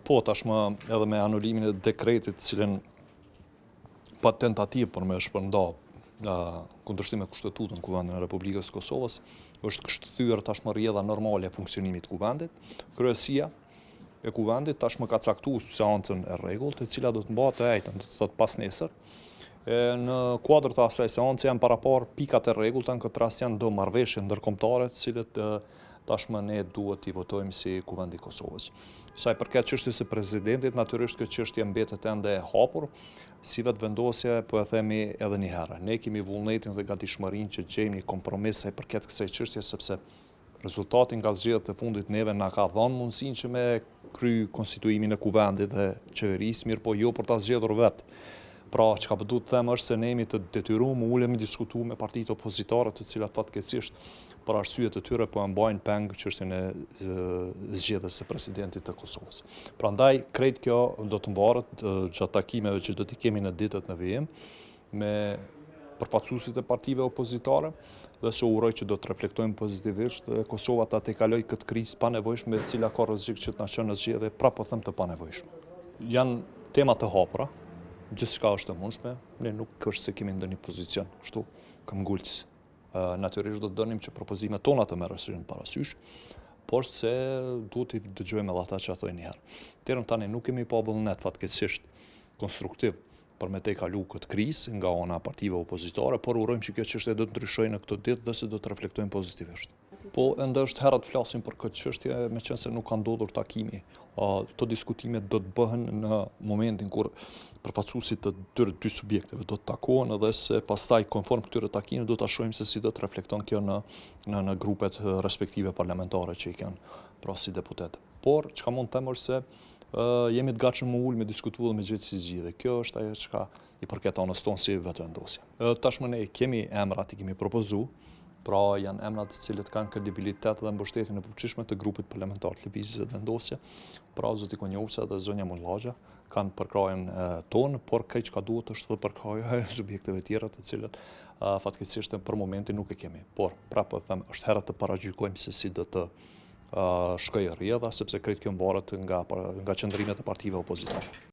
Po, tashmë edhe me anulimin e dekretit, cilën pa tentativë për me shpërnda kundërshtim me kushtetutën Kuvendit e Republikës Kosovës, është kështëthyer tashmë rrjedha normale e funksionimit të kuvendit. Kryesia e kuvendit tashmë ka caktuar seancën e rregullt, e cila do të mbahet e njëjtën, do të thotë pas nesër. Në kuadër të asaj seance janë parapar pikat e rregullta, në këtë rast janë do marrëveshje ndërkombëtare, të cilët tashmë ne duhet t'i votojmë si Kuvendi i Kosovës. Sa i përket çështjes së presidentit, natyrisht kjo çështje mbetet ende e hapur, si vetë vendosje, po e themi edhe një herë. Ne kemi vullnetin dhe gatishmërinë që gjejmë një kompromis sa i përket kësaj çështje, sepse rezultati nga zgjedhjet e fundit neve na ka dhënë mundësinë që me kry konstituimin e kuvendit dhe qeverisë, mirë po jo për ta zgjedhur vetë. Pra, çka po duhet të them është se ne jemi të detyruar të ulemi diskutu me partitë opozitare, të cilat fatkeqësisht për arsye të tyre po e mbajnë peng çështjen e zgjedhjes së presidentit të Kosovës. Prandaj, krejt kjo do të mvaret gjatë takimeve që do t'i kemi në ditët në vijim me përfaqësuesit e partive opozitare, dhe se uroj që do të reflektojmë pozitivisht dhe Kosova ta tejkaloj këtë krizë pa nevojshme, e cila ka rrezik që të na çon në zgjedhje, pra po them të panevojshme. Janë tema të hapura. Gjithçka është e mundshme, ne nuk është se kemi ndonjë pozicion, kështu, këmbgulës. Natyrisht do të donim që propozimet tona të merreshin parasysh, por se duhet të dëgjojmë edhe ata që thonë një herë. Deri tani nuk kemi pa vullnet fatkeqësisht konstruktiv për me tejkalu këtë krizë nga ana partive opozitare, por urojmë që kjo çështje do të ndryshojë në këtë ditë dhe se do të reflektojmë pozitivisht. Po, ende është hera të flasim për këtë çështje, meqense nuk ka ndodhur takimi. Këto diskutime do të bëhen në momentin kur përfaqësuesit të tyre dy subjekteve do të takohen, edhe se pastaj konform këtyre takimeve do ta shohim se si do të reflekton kjo në grupet respektive parlamentare që i kanë pra si deputet. Por çka mund të them është se jemi të gatshëm me ulë me diskutuar me gjithë si zgjidhje. Kjo është ajo çka i përket anës tonë si vetëvendosje. Tashmë ne kemi emrat, i kemi propozuar. Pra janë emrat të cilët kanë kredibilitet dhe mbështetjen e fuqishme të grupit parlamentar të Lëvizjes së Vendosje. Pra zoti Konjovca dhe zonja Mullaxha kanë përkrajen tonë, por këtë çka duhet është të përkraja e subjekteve tjera të cilët fatkeqësisht për momentin nuk e kemi. Por prapë them është hera të paragjykojmë se si do të shkojë rrjedha, sepse krejt kjo mvaret nga qëndrimet e partive opozitare.